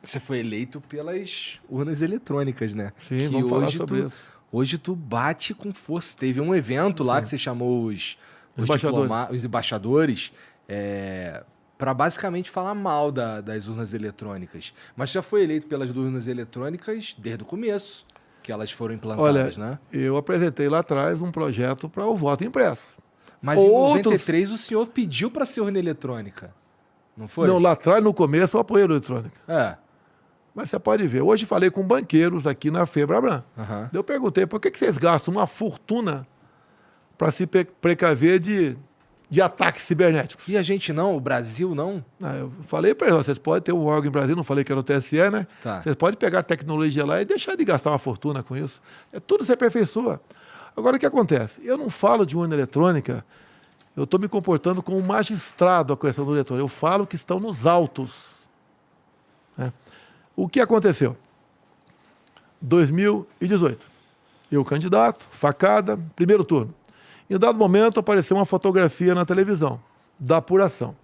Você foi eleito pelas urnas eletrônicas, né? Sim, Que vamos falar sobre isso. Hoje tu bate com força. Teve um evento lá que você chamou os embaixadores para basicamente falar mal das urnas eletrônicas. Mas já foi eleito pelas urnas eletrônicas desde o começo, que elas foram implantadas, né? Eu apresentei lá atrás um projeto para o voto impresso. Mas em 93 o senhor pediu para ser urna eletrônica, não foi? Não, lá atrás, no começo, eu apoiei a eletrônica. É. Mas você pode ver, hoje falei com banqueiros aqui na Febraban. Uhum. Eu perguntei, por que vocês gastam uma fortuna para se precaver de ataques cibernéticos? E a gente não? O Brasil não? Eu falei para eles, vocês podem ter um órgão em Brasília, não falei que era o TSE, né? Tá. Vocês podem pegar a tecnologia lá e deixar de gastar uma fortuna com isso. Tudo se aperfeiçoa. Agora, o que acontece? Eu não falo de urna eletrônica, eu estou me comportando como um magistrado a questão do eletrônico. Eu falo que estão nos autos. Né? O que aconteceu? 2018. Eu, candidato, facada, primeiro turno. Em dado momento, apareceu uma fotografia na televisão da apuração.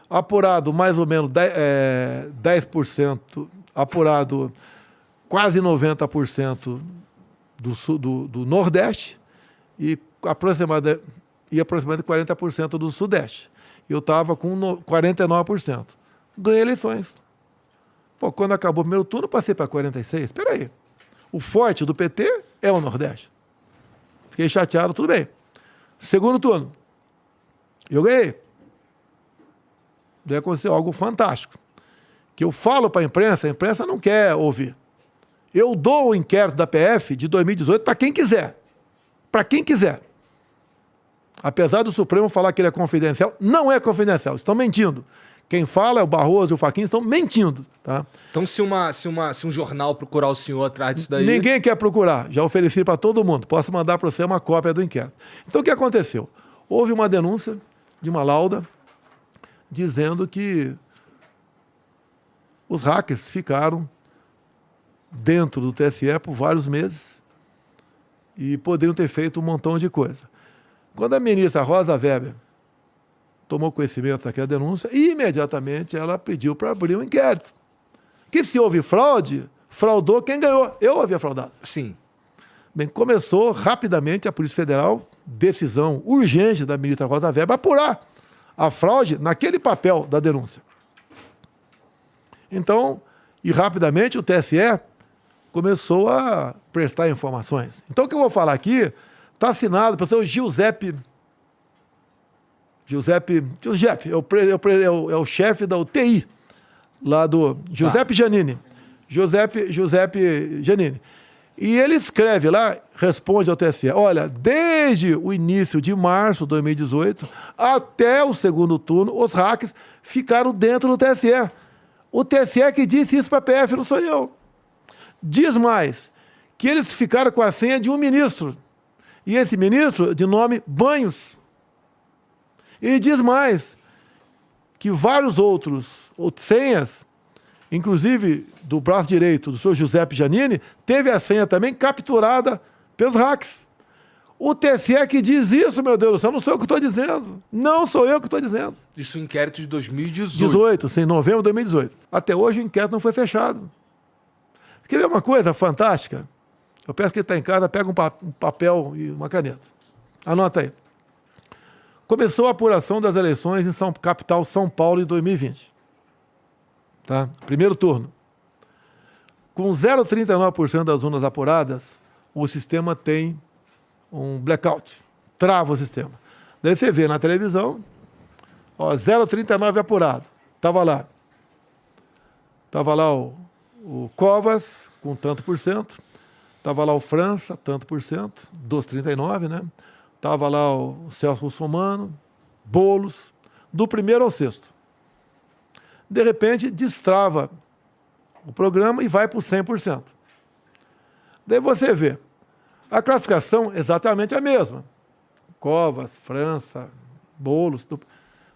Apurado mais ou menos 10%, apurado quase 90% do Nordeste e aproximadamente 40% do Sudeste. Eu estava com 49%. Ganhei eleições. Pô, quando acabou o primeiro turno, passei para 46%. Espera aí. O forte do PT é o Nordeste. Fiquei chateado, tudo bem. Segundo turno, eu ganhei. Daí aconteceu algo fantástico. Que eu falo para a imprensa não quer ouvir. Eu dou o inquérito da PF de 2018 para quem quiser. Para quem quiser. Apesar do Supremo falar que ele é confidencial, não é confidencial. Estão mentindo. Quem fala é o Barroso e o Fachin, estão mentindo. Tá? Então, se um jornal procurar o senhor atrás disso daí... Ninguém quer procurar. Já ofereci para todo mundo. Posso mandar para você uma cópia do inquérito. Então, o que aconteceu? Houve uma denúncia de uma lauda dizendo que os hackers ficaram dentro do TSE por vários meses e poderiam ter feito um montão de coisa. Quando a ministra Rosa Weber tomou conhecimento daquela denúncia, imediatamente ela pediu para abrir um inquérito. Que se houve fraude, fraudou quem ganhou. Eu havia fraudado. Sim. Bem, começou rapidamente a Polícia Federal, decisão urgente da ministra Rosa Weber, apurar a fraude naquele papel da denúncia. Então, e rapidamente o TSE começou a prestar informações. Então, o que eu vou falar aqui está assinado pelo seu Giuseppe, é o chefe da UTI, lá do Giuseppe Giannini. Giuseppe Giannini. E ele escreve lá, responde ao TSE, olha, desde o início de março de 2018 até o segundo turno, os hackers ficaram dentro do TSE. O TSE que disse isso para a PF, não sou eu. Diz mais, que eles ficaram com a senha de um ministro. E esse ministro, de nome Banhos. E diz mais, que vários outros senhas, inclusive do braço direito do senhor Giuseppe Giannini, teve a senha também capturada pelos hacks. O TSE que diz isso, meu Deus do céu, não sou eu que estou dizendo. Não sou eu que estou dizendo. Isso é um inquérito de 2018. 18, sim, novembro de 2018. Até hoje o inquérito não foi fechado. Quer ver uma coisa fantástica? Eu peço que ele está em casa, pega um papel e uma caneta. Anota aí. Começou a apuração das eleições em capital São Paulo em 2020. Tá? Primeiro turno. Com 0,39% das urnas apuradas, o sistema tem um blackout. Trava o sistema. Daí você vê na televisão, 0,39 apurado. Estava lá. Estava lá o Covas, com tanto por cento. Estava lá o França, tanto por cento, dos 39, né? Estava lá o Celso Russomano, Boulos, do primeiro ao sexto. De repente, destrava o programa e vai para o 100%. Daí você vê, a classificação é exatamente a mesma. Covas, França, Boulos.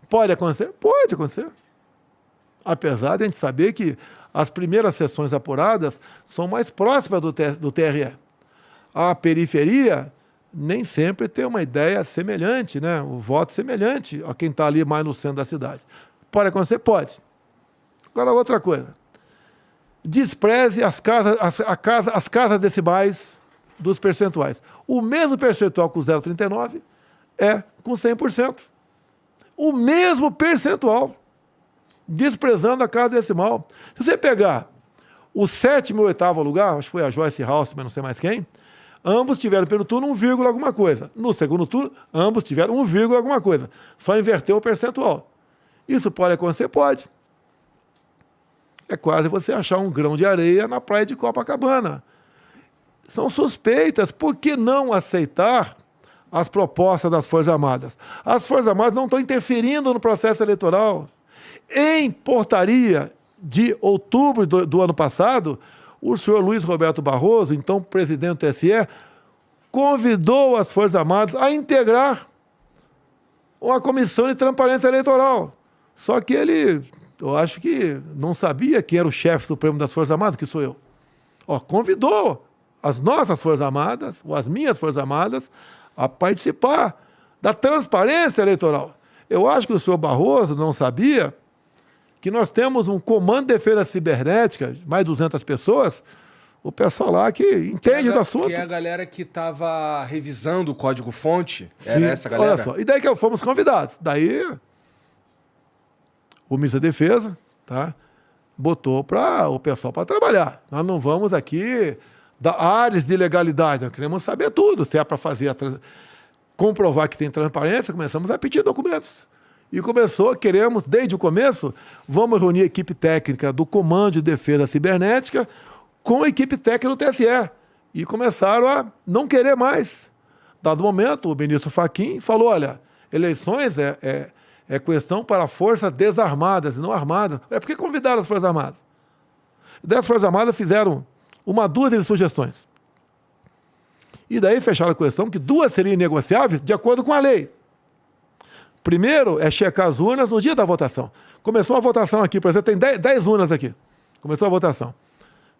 Pode acontecer? Pode acontecer. Apesar de a gente saber que as primeiras sessões apuradas são mais próximas do TRE. A periferia nem sempre tem uma ideia semelhante, né? O voto semelhante a quem está ali mais no centro da cidade. Pode acontecer? Pode. Agora, outra coisa. despreze as casas decimais dos percentuais. O mesmo percentual com 0,39 é com 100%. O mesmo percentual, desprezando a casa decimal. Se você pegar o 7º e o 8º lugar, acho que foi a Joyce House, mas não sei mais quem, ambos tiveram pelo turno 1, alguma coisa. No segundo turno, ambos tiveram 1, alguma coisa. Só inverteu o percentual. Isso pode acontecer? Pode. É quase você achar um grão de areia na praia de Copacabana. São suspeitas. Por que não aceitar as propostas das Forças Armadas? As Forças Armadas não estão interferindo no processo eleitoral. Em portaria de outubro do ano passado, o senhor Luiz Roberto Barroso, então presidente do TSE, convidou as Forças Armadas a integrar uma comissão de transparência eleitoral. Só que ele, eu acho que não sabia quem era o chefe supremo das Forças Armadas, que sou eu. Convidou as nossas Forças Armadas, ou as minhas Forças Armadas, a participar da transparência eleitoral. Eu acho que o senhor Barroso não sabia que nós temos um comando de defesa cibernética, mais de 200 pessoas, o pessoal lá que entende do assunto. Que é a galera que estava revisando o código-fonte. Era essa galera? Olha só. E daí que fomos convidados. Daí, o ministro da Defesa, tá, botou o pessoal para trabalhar. Nós não vamos aqui dar áreas de legalidade, nós queremos saber tudo. Se é para fazer comprovar que tem transparência, começamos a pedir documentos. E queremos, desde o começo, vamos reunir a equipe técnica do Comando de Defesa Cibernética com a equipe técnica do TSE. E começaram a não querer mais. Dado momento, o ministro Fachin falou, olha, eleições é questão para forças desarmadas e não armadas. Por que convidaram as Forças Armadas? Daí as Forças Armadas fizeram uma dúzia de sugestões. E daí fecharam a questão que 2 seriam negociáveis de acordo com a lei. Primeiro é checar as urnas no dia da votação. Começou a votação aqui, por exemplo, tem 10 urnas aqui. Começou a votação.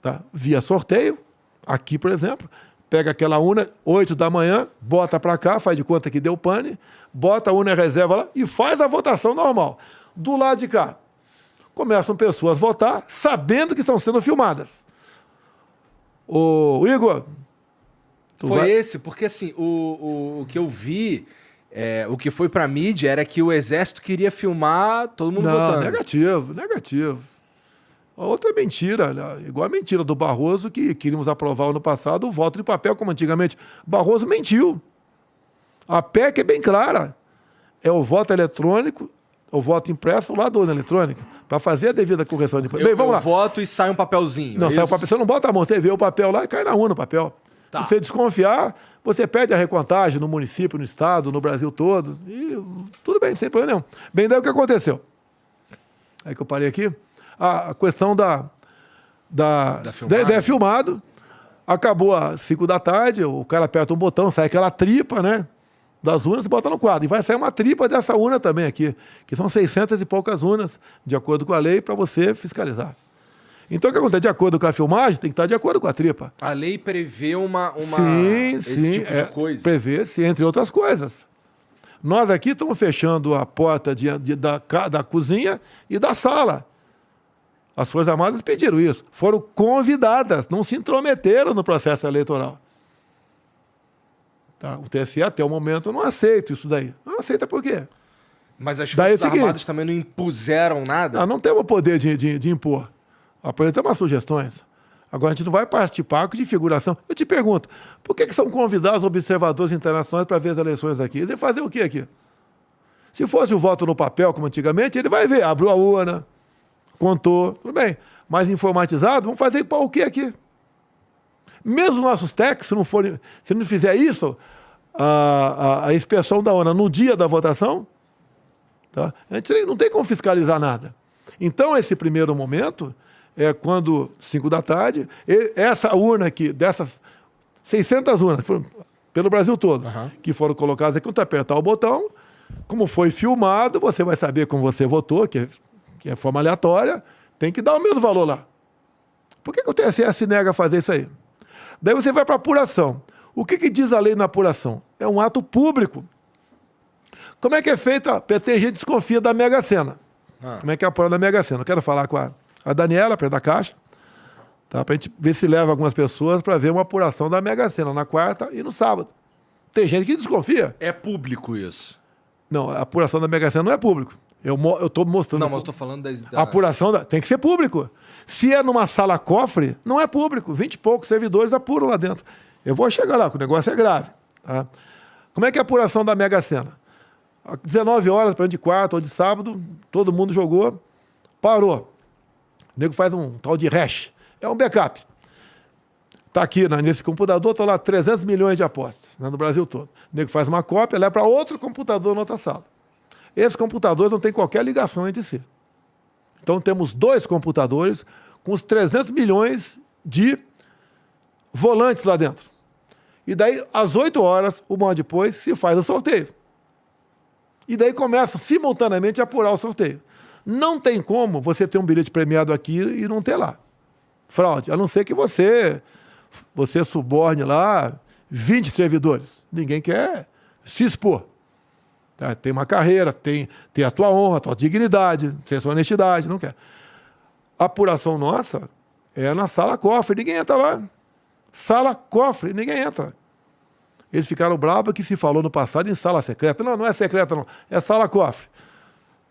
Tá? Via sorteio, aqui, por exemplo, pega aquela urna, 8 da manhã, bota para cá, faz de conta que deu pane, bota a urna reserva lá e faz a votação normal. Do lado de cá, começam pessoas a votar sabendo que estão sendo filmadas. Ô, Igor... Esse, porque assim, o que eu vi... o que foi pra mídia era que o Exército queria filmar todo mundo votando. Negativo. A outra mentira, né? Igual a mentira do Barroso, que queríamos aprovar ano passado o voto de papel, como antigamente. Barroso mentiu. A PEC é bem clara. É o voto eletrônico, o voto impresso lá da urna eletrônica, para fazer a devida correção de... Bem, vamos lá. Eu voto e sai um papelzinho. Não, sai o papel. Você não bota a mão, você vê o papel lá e cai na urna o papel. Tá. Se você desconfiar, você pede a recontagem no município, no estado, no Brasil todo. E tudo bem, sem problema nenhum. Bem, daí o que aconteceu? Aí que eu parei aqui. A questão da filmado. Acabou às 5 da tarde, o cara aperta um botão, sai aquela tripa, né? Das urnas e bota no quadro. E vai sair uma tripa dessa urna também aqui, que são 600 e poucas urnas, de acordo com a lei, para você fiscalizar. Então, o que acontece? De acordo com a filmagem, tem que estar de acordo com a tripa. A lei prevê esse tipo de coisa. Prevê, sim, entre outras coisas. Nós aqui estamos fechando a porta da cozinha e da sala. As Forças Armadas pediram isso. Foram convidadas, não se intrometeram no processo eleitoral. Tá? O TSE, até o momento, não aceita isso daí. Não aceita por quê? Mas as Forças Armadas também não impuseram nada? Não temos o poder de impor. Apresentamos sugestões. Agora, a gente não vai participar de figuração. Eu te pergunto, por que são convidados observadores internacionais para ver as eleições aqui? Eles vão fazer o quê aqui? Se fosse o voto no papel, como antigamente, ele vai ver, abriu a urna, contou, tudo bem. Mas informatizado, vamos fazer o quê aqui? Mesmo nossos técnicos, se não fizer isso, a inspeção da urna no dia da votação, tá? A gente não tem como fiscalizar nada. Então, esse primeiro momento... é quando, 5 da tarde, essa urna aqui, dessas 600 urnas, que foram pelo Brasil todo, que foram colocadas aqui, quando você apertar o botão, como foi filmado, você vai saber como você votou, que é forma aleatória, tem que dar o mesmo valor lá. Por que o TSE se nega a fazer isso aí? Daí você vai para a apuração. O que diz a lei na apuração? É um ato público. Como é que é feita? Tem gente que desconfia da Mega Sena. Como é que é a apuração da Mega Sena? Eu quero falar com a Daniela, perto da Caixa. Tá? Para a gente ver se leva algumas pessoas para ver uma apuração da Mega Sena na quarta e no sábado. Tem gente que desconfia. É público isso? Não, a apuração da Mega Sena não é público. Eu estou mostrando... Não, mas eu estou falando A apuração tem que ser público. Se é numa sala cofre, não é público. 20 e poucos servidores apuram lá dentro. Eu vou chegar lá, que o negócio é grave. Tá? Como é que é a apuração da Mega Sena? Às 19 horas, para de quarta ou de sábado, todo mundo jogou, parou. O nego faz um tal de hash. É um backup. Está aqui nesse computador, estão lá 300 milhões de apostas, né, no Brasil todo. O nego faz uma cópia, leva para outro computador na outra sala. Esses computadores não têm qualquer ligação entre si. Então temos 2 computadores com os 300 milhões de volantes lá dentro. E daí, às 8 horas, uma hora depois, se faz o sorteio. E daí começa simultaneamente a apurar o sorteio. Não tem como você ter um bilhete premiado aqui e não ter lá. Fraude. A não ser que você suborne lá 20 servidores. Ninguém quer se expor. Tá? Tem uma carreira, tem a tua honra, a tua dignidade, tem a sua honestidade, não quer. A apuração nossa é na sala cofre, ninguém entra lá. Sala cofre, ninguém entra. Eles ficaram bravos que se falou no passado em sala secreta. Não, não é secreta não, é sala cofre.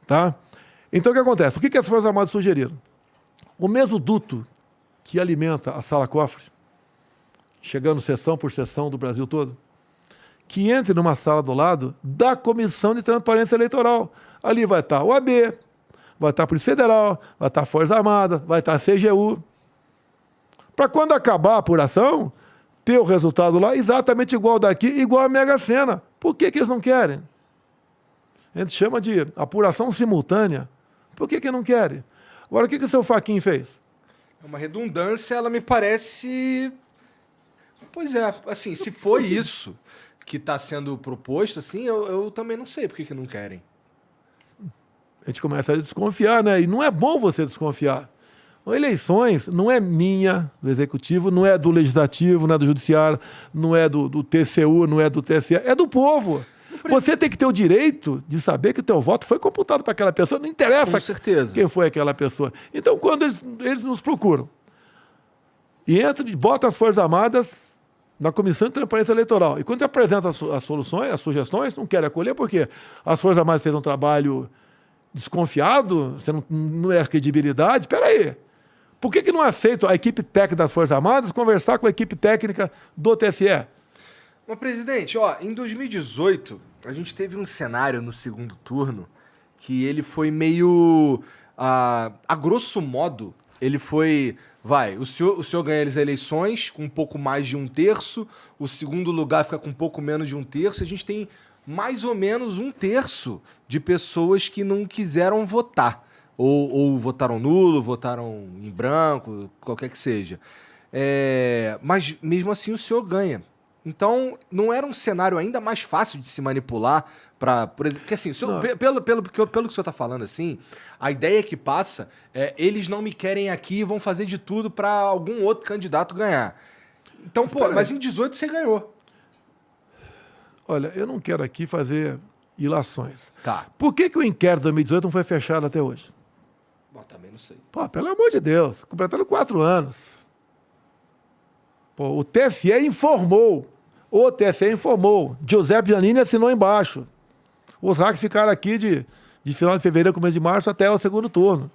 Tá? Então o que acontece? O que as Forças Armadas sugeriram? O mesmo duto que alimenta a sala cofre, chegando sessão por sessão do Brasil todo, que entre numa sala do lado da Comissão de Transparência Eleitoral. Ali vai estar o AB, vai estar a Polícia Federal, vai estar a Força Armada, vai estar a CGU. Para quando acabar a apuração, ter o resultado lá exatamente igual daqui, igual a Mega Sena. Por que eles não querem? A gente chama de apuração simultânea. Por que não querem? Agora, o que o seu Fachin fez? É uma redundância, ela me parece... Pois é, assim, se foi isso que está sendo proposto, assim, eu também não sei por que não querem. A gente começa a desconfiar, né? E não é bom você desconfiar. Eleições não é minha, do Executivo, não é do Legislativo, não é do Judiciário, não é do TCU, não é do TSE, é do povo. Você tem que ter o direito de saber que o teu voto foi computado para aquela pessoa, não interessa Com certeza. Quem foi aquela pessoa. Então, quando eles nos procuram e botam as Forças Armadas na Comissão de Transparência Eleitoral, e quando você apresenta as soluções, as sugestões, não querem acolher, porque as Forças Armadas fez um trabalho desconfiado, você não merece credibilidade, espera aí. Por que não aceita a equipe técnica das Forças Armadas conversar com a equipe técnica do TSE? Mas, presidente, em 2018, a gente teve um cenário no segundo turno que ele foi meio... a grosso modo, ele foi... o senhor ganha as eleições com um pouco mais de 1/3, o segundo lugar fica com um pouco menos de 1/3, a gente tem mais ou menos 1/3 de pessoas que não quiseram votar. Ou votaram nulo, votaram em branco, qualquer que seja. Mas mesmo assim o senhor ganha. Então, não era um cenário ainda mais fácil de se manipular para, por exemplo, porque assim, pelo que o senhor está falando assim, a ideia que passa é eles não me querem aqui e vão fazer de tudo para algum outro candidato ganhar. Então, mas em 18 você ganhou. Olha, eu não quero aqui fazer ilações. Tá. Por que o inquérito de 2018 não foi fechado até hoje? Bom, também não sei. Pô, pelo amor de Deus, completando 4 anos. Pô, o TSE informou. Giuseppe Giannini assinou embaixo. Os hacks ficaram aqui de final de fevereiro, começo de março, até o segundo turno.